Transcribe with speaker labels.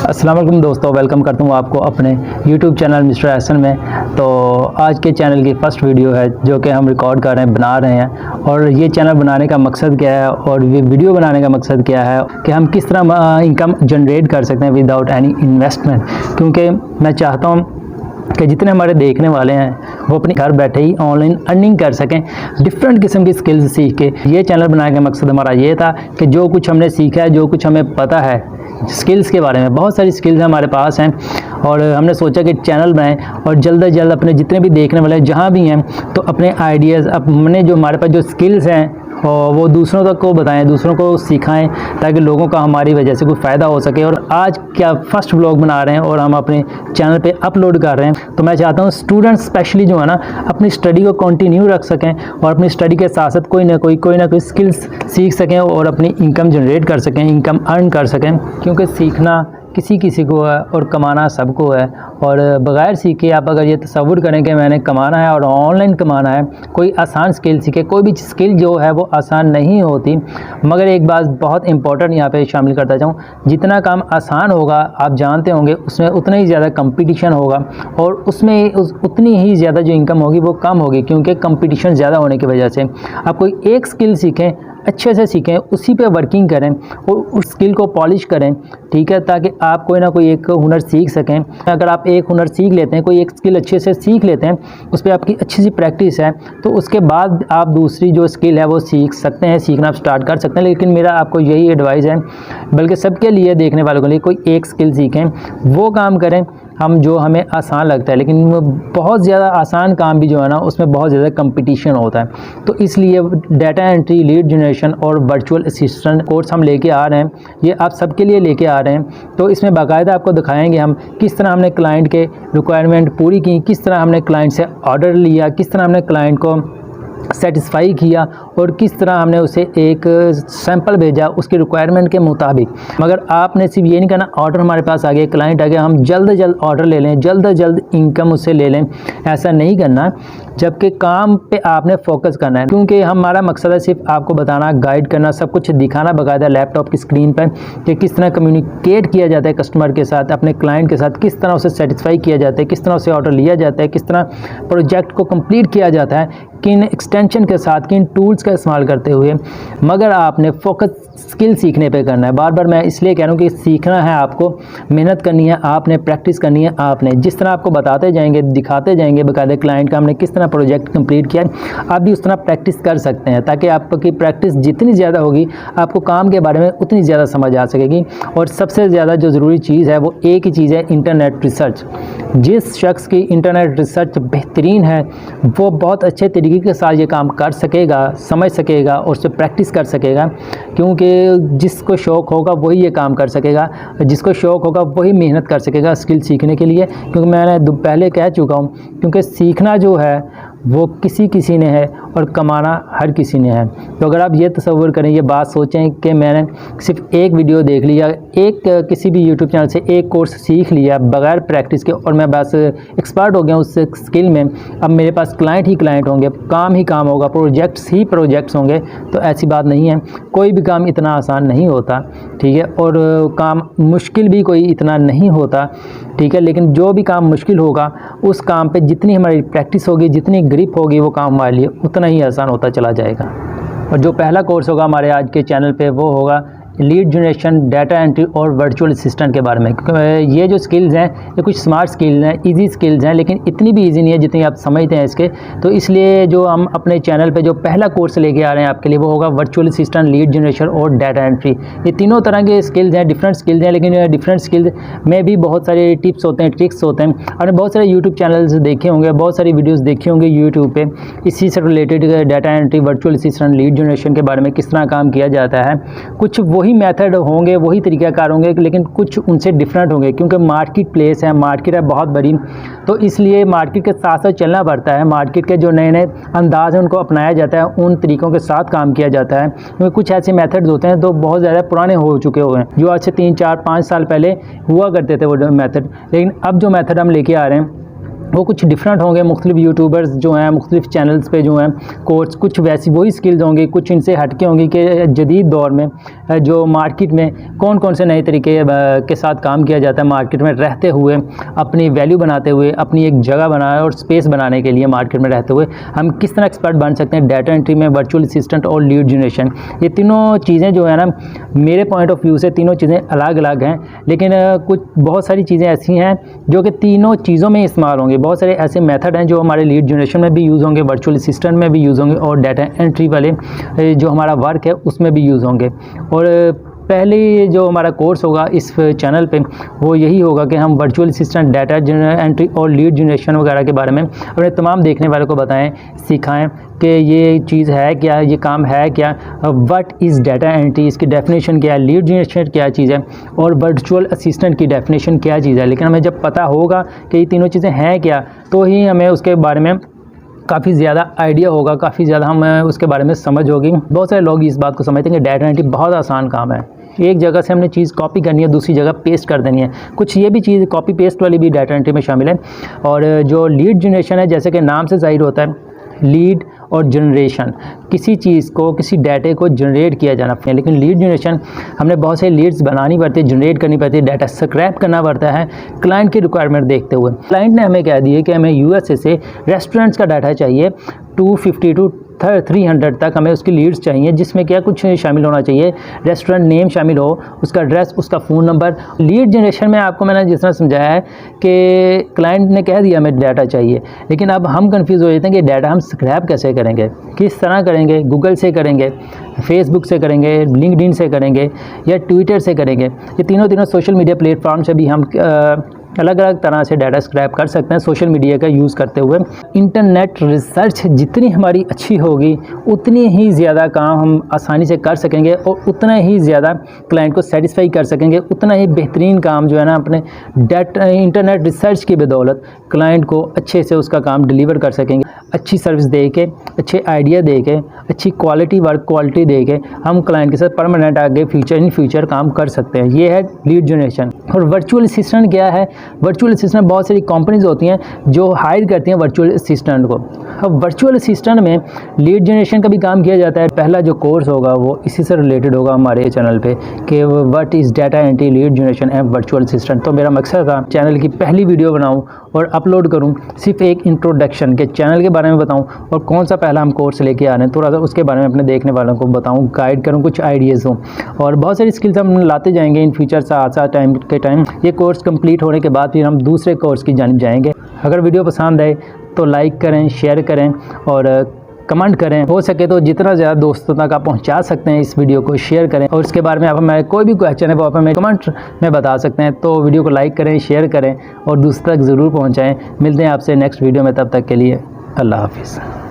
Speaker 1: अस्सलाम वालेकुम दोस्तों, वेलकम करता हूँ आपको अपने YouTube चैनल मिस्टर एहसन में। तो आज के चैनल की फ़र्स्ट वीडियो है जो कि हम रिकॉर्ड कर रहे हैं, बना रहे हैं। और ये चैनल बनाने का मकसद क्या है और ये वीडियो बनाने का मकसद क्या है कि हम किस तरह इनकम जनरेट कर सकते हैं विदाउट एनी इन्वेस्टमेंट। क्योंकि मैं चाहता हूँ कि जितने हमारे देखने वाले हैं वो अपने घर बैठे ही ऑनलाइन अर्निंग कर सकें, डिफरेंट किस्म की स्किल्स सीख के। ये चैनल बनाने का मकसद हमारा ये था कि जो कुछ हमने सीखा है, जो कुछ हमें पता है स्किल्स के बारे में, बहुत सारी स्किल्स हमारे पास हैं और हमने सोचा कि चैनल बनाएं और जल्द से जल्द अपने जितने भी देखने वाले जहाँ भी हैं तो अपने आइडियाज़, अपने जो हमारे पास जो स्किल्स हैं और वो दूसरों तक को बताएं, दूसरों को सिखाएं, ताकि लोगों का हमारी वजह से कोई फ़ायदा हो सके। और आज क्या फर्स्ट व्लॉग बना रहे हैं और हम अपने चैनल पे अपलोड कर रहे हैं, तो मैं चाहता हूँ स्टूडेंट्स स्पेशली जो है ना अपनी स्टडी को कंटिन्यू रख सकें और अपनी स्टडी के साथ साथ कोई ना कोई स्किल्स सीख सकें और अपनी इनकम जनरेट कर सकें, इनकम अर्न कर सकें। क्योंकि सीखना किसी को है और कमाना सबको है। और बग़ैर सीखे आप अगर ये तसव्वुर करें कि मैंने कमाना है और ऑनलाइन कमाना है, कोई आसान स्किल सीखे, कोई भी स्किल जो है वो आसान नहीं होती। मगर एक बात बहुत इंपॉर्टेंट यहाँ पे शामिल करता जाऊँ, जितना काम आसान होगा आप जानते होंगे उसमें उतना ही ज़्यादा कंपटीशन होगा और उसमें उतनी ही ज़्यादा जो इनकम होगी वो कम होगी, क्योंकि कंपटीशन ज़्यादा होने की वजह से। आप कोई एक स्किल सीखें, अच्छे से सीखें, उसी पे वर्किंग करें और उस स्किल को पॉलिश करें, ठीक है, ताकि आप कोई ना कोई एक हुनर सीख सकें। अगर आप एक हुनर सीख लेते हैं, कोई एक स्किल अच्छे से सीख लेते हैं, उस पर आपकी अच्छी सी प्रैक्टिस है, तो उसके बाद आप दूसरी जो स्किल है वो सीख सकते हैं, सीखना आप स्टार्ट कर सकते हैं। लेकिन मेरा आपको यही एडवाइस है, बल्कि सबके लिए, देखने वालों के लिए, कोई एक स्किल सीखें, वो काम करें हम जो हमें आसान लगता है। लेकिन बहुत ज़्यादा आसान काम भी जो है ना उसमें बहुत ज़्यादा कंपटीशन होता है। तो इसलिए डाटा एंट्री, लीड जनरेशन और वर्चुअल असिस्टेंट कोर्स हम लेके आ रहे हैं, ये आप सबके लिए लेके आ रहे हैं। तो इसमें बाकायदा आपको दिखाएंगे हम किस तरह हमने क्लाइंट के रिक्वायरमेंट पूरी की, किस तरह हमने क्लाइंट से ऑर्डर लिया, किस तरह हमने क्लाइंट को सेटिस्फाई किया और किस तरह हमने उसे एक सैंपल भेजा उसके रिक्वायरमेंट के मुताबिक। मगर आपने सिर्फ ये नहीं करना ऑर्डर हमारे पास आ गया, क्लाइंट आ गया, हम जल्द से जल्द ऑर्डर ले लें, जल्द से जल्द इनकम उससे ले लें, ऐसा नहीं करना। जबकि काम पे आपने फोकस करना है, क्योंकि हमारा मकसद है सिर्फ आपको बताना, गाइड करना, सब कुछ दिखाना बाकायदा लैपटॉप की स्क्रीन पर कि किस तरह कम्युनिकेट किया जाता है कस्टमर के साथ, अपने क्लाइंट के साथ, किस तरह उसे सेटिस्फाई किया जाता है, किस तरह उसे ऑर्डर लिया जाता है, किस तरह प्रोजेक्ट को कंप्लीट किया जाता है, किन एक्सटेंशन के साथ, किन टूल्स का इस्तेमाल करते हुए। मगर आपने फोकस स्किल सीखने पे करना है। बार बार मैं इसलिए कह रहा हूँ कि सीखना है, आपको मेहनत करनी है, आपने प्रैक्टिस करनी है। आपने जिस तरह आपको बताते जाएंगे, दिखाते जाएंगे बाकायदा क्लाइंट का हमने किस तरह प्रोजेक्ट कंप्लीट किया, आप भी उस तरह प्रैक्टिस कर सकते हैं, ताकि आपकी प्रैक्टिस जितनी ज़्यादा होगी आपको काम के बारे में उतनी ज़्यादा समझ आ सकेगी। और सबसे ज़्यादा जो ज़रूरी चीज़ है वो एक ही चीज़ है, इंटरनेट रिसर्च। जिस शख्स की इंटरनेट रिसर्च बेहतरीन है वो बहुत अच्छे तरीके के साथ ये काम कर सकेगा, समझ सकेगा और उससे प्रैक्टिस कर सकेगा। क्योंकि जिसको शौक़ होगा वही ये काम कर सकेगा, जिसको शौक़ होगा वही मेहनत कर सकेगा स्किल सीखने के लिए। क्योंकि मैंने पहले कह चुका हूँ, क्योंकि सीखना जो है वो किसी ने है और कमाना हर किसी ने है। तो अगर आप ये तसव्वुर करें, ये बात सोचें कि मैंने सिर्फ एक वीडियो देख लिया, एक किसी भी यूट्यूब चैनल से एक कोर्स सीख लिया बग़ैर प्रैक्टिस के और मैं बस एक्सपर्ट हो गया उस स्किल में, अब मेरे पास क्लाइंट ही क्लाइंट होंगे, काम ही काम होगा, प्रोजेक्ट्स ही प्रोजेक्ट्स होंगे, तो ऐसी बात नहीं है। कोई भी काम इतना आसान नहीं होता, ठीक है, और काम मुश्किल भी कोई इतना नहीं होता, ठीक है। लेकिन जो भी काम मुश्किल होगा उस काम पे जितनी हमारी प्रैक्टिस होगी, जितनी ग्रिप होगी, वो काम हमारे लिए उतना ही आसान होता चला जाएगा। और जो पहला कोर्स होगा हमारे आज के चैनल पे वो होगा लीड जनरेशन, डाटा एंट्री और वर्चुअल असिस्टेंट के बारे में। क्योंकि ये जो स्किल्स हैं ये कुछ स्मार्ट स्किल्स हैं, इजी स्किल्स हैं, लेकिन इतनी भी इजी नहीं है जितनी आप समझते हैं इसके। तो इसलिए जो हम अपने चैनल पे जो पहला कोर्स लेके आ रहे हैं आपके लिए वो होगा वर्चुअल असिस्टेंट, लीड जनरेशन और डाटा एंट्री। ये तीनों तरह के स्किल्स हैं, डिफरेंट स्किल्स हैं, लेकिन डिफरेंट स्किल्स में भी बहुत सारे टिप्स होते हैं, ट्रिक्स होते हैं। आपने बहुत सारे यूट्यूब चैनल्स देखे होंगे, बहुत सारी वीडियोज़ देखी होंगी यूट्यूब पर इसी से related data entry, virtual assistant, lead generation के बारे में किस तरह काम किया जाता है। कुछ वही मेथड होंगे, वही तरीक़ाकार होंगे, लेकिन कुछ उनसे डिफरेंट होंगे, क्योंकि मार्केट प्लेस है, मार्केट है बहुत बड़ी, तो इसलिए मार्केट के साथ साथ चलना पड़ता है। मार्केट के जो नए नए अंदाज हैं उनको अपनाया जाता है, उन तरीक़ों के साथ काम किया जाता है। क्योंकि कुछ ऐसे मेथड्स होते हैं तो बहुत ज़्यादा पुराने हो चुके हुए हैं, जो आज से 3, 4, 5 साल पहले हुआ करते थे वो मेथड। लेकिन अब जो मेथड हम लेके आ रहे हैं वो कुछ डिफरेंट होंगे। मुख्तलिफ यूट्यूबर्स जो हैं मुख्तलिफ चैनल्स पे जो हैं कोर्स कुछ वैसी वही स्किल्स होंगी, कुछ इनसे हटके होंगी कि जदीद दौर में जो मार्केट में कौन कौन से नए तरीके के साथ काम किया जाता है, मार्केट में रहते हुए अपनी वैल्यू बनाते हुए अपनी एक जगह बनाए और स्पेस बनाने के लिए मार्केट में रहते हुए हम किस तरह एक्सपर्ट बन सकते हैं डाटा एंट्री में, वर्चुअल असिस्टेंट और लीड जनरेशन। ये तीनों चीज़ें जो है ना मेरे पॉइंट ऑफ व्यू से तीनों चीज़ें अलग अलग हैं, लेकिन कुछ बहुत सारी चीज़ें ऐसी हैं जो कि तीनों चीज़ों में इस्तेमाल होंगे। बहुत सारे ऐसे मेथड हैं जो हमारे लीड जनरेशन में भी यूज़ होंगे, वर्चुअल असिस्टेंट में भी यूज़ होंगे और डाटा एंट्री वाले जो हमारा वर्क है उसमें भी यूज़ होंगे। और पहले जो हमारा कोर्स होगा इस चैनल पे वो यही होगा कि हम वर्चुअल असिस्टेंट, डाटा एंट्री और लीड जनरेशन वगैरह के बारे में अपने तमाम देखने वालों को बताएं, सिखाएं कि ये चीज़ है क्या, ये काम है क्या, व्हाट इज़ डाटा एंट्री, इसकी डेफिनेशन क्या है, लीड जनरेशन क्या चीज़ है और वर्चुअल असिस्टेंट की डेफिनेशन क्या चीज़ है। लेकिन हमें जब पता होगा कि ये तीनों चीज़ें हैं क्या तो ही हमें उसके बारे में काफ़ी ज़्यादा आइडिया होगा, काफ़ी ज़्यादा हमें उसके बारे में समझ होगी। बहुत सारे लोग इस बात को समझते हैं कि डाटा एंट्री बहुत आसान काम है, एक जगह से हमने चीज़ कॉपी करनी है दूसरी जगह पेस्ट कर देनी है। कुछ ये भी चीज़ कॉपी पेस्ट वाली भी डाटा एंट्री में शामिल है। और जो लीड जनरेशन है, जैसे कि नाम से ज़ाहिर होता है, लीड और जनरेशन, किसी चीज़ को, किसी डाटे को जनरेट किया जाना है। लेकिन लीड जनरेशन हमने बहुत से लीड्स बनानी पड़ती है, जनरेट करनी पड़ती है, डाटा स्क्रैप करना पड़ता है क्लाइंट की रिक्वायरमेंट देखते हुए। क्लाइंट ने हमें कह दिया कि हमें यूएसए से रेस्टोरेंट्स का डाटा चाहिए, 250 टू 300 तक हमें उसकी लीड्स चाहिए, जिसमें क्या कुछ शामिल होना चाहिए, रेस्टोरेंट नेम शामिल हो, उसका एड्रेस, उसका फ़ोन नंबर। लीड जनरेशन में आपको मैंने जिस तरह समझाया है कि क्लाइंट ने कह दिया हमें डाटा चाहिए, लेकिन अब हम कंफ्यूज हो जाते हैं कि डाटा हम स्क्रैप कैसे करेंगे, किस तरह करेंगे, गूगल से करेंगे, फेसबुक से करेंगे, लिंक्डइन से करेंगे या ट्विटर से करेंगे। ये तीनों सोशल मीडिया प्लेटफॉर्म से भी हम अलग अलग तरह से डाटा स्क्रैप कर सकते हैं सोशल मीडिया का यूज़ करते हुए। इंटरनेट रिसर्च जितनी हमारी अच्छी होगी उतनी ही ज़्यादा काम हम आसानी से कर सकेंगे और उतना ही ज़्यादा क्लाइंट को सेटिस्फाई कर सकेंगे, उतना ही बेहतरीन काम जो है ना अपने इंटरनेट रिसर्च की बदौलत क्लाइंट को अच्छे से उसका काम डिलीवर कर सकेंगे। अच्छी सर्विस दे के, अच्छे आइडिया दे के, अच्छी क्वालिटी वर्क क्वालिटी दे के हम क्लाइंट के साथ परमानेंट आगे इन फ्यूचर काम कर सकते हैं। ये है लीड जनरेशन। और वर्चुअल असिस्टेंट क्या है? वर्चुअल असिस्टेंट बहुत सारी कंपनीज होती हैं जो हायर करती हैं वर्चुअल असिस्टेंट को। अब वर्चुअल असिस्टेंट में लीड जनरेशन का भी काम किया जाता है। पहला जो कोर्स होगा वो इसी से रिलेटेड होगा हमारे चैनल पे कि what is data entry, lead generation and virtual assistant. तो मेरा मकसद था चैनल की पहली वीडियो बनाऊं और अपलोड करूं, सिर्फ एक इंट्रोडक्शन के चैनल के बारे में बताऊं और कौन सा पहला हम कोर्स लेके आ रहे हैं थोड़ा सा उसके बारे में अपने देखने वालों को बताऊं, गाइड करूं, कुछ आइडियाज़ दूं। और बहुत सारी स्किल्स हम लाते जाएंगे इन फ्यूचर से टाइम के टाइम। ये कोर्स कंप्लीट होने के बाद फिर हम दूसरे कोर्स की जानिब जाएंगे। अगर वीडियो पसंद आए तो लाइक करें, शेयर करें और कमेंट करें। हो सके तो जितना ज़्यादा दोस्तों तक आप पहुंचा सकते हैं इस वीडियो को शेयर करें। और इसके बारे में आप हमें कोई भी क्वेश्चन है वो आप हमें कमेंट में बता सकते हैं। तो वीडियो को लाइक करें, शेयर करें और दूसरों तक ज़रूर पहुँचाएँ। मिलते हैं आपसे नेक्स्ट वीडियो में, तब तक के लिए अल्लाह हाफिज़।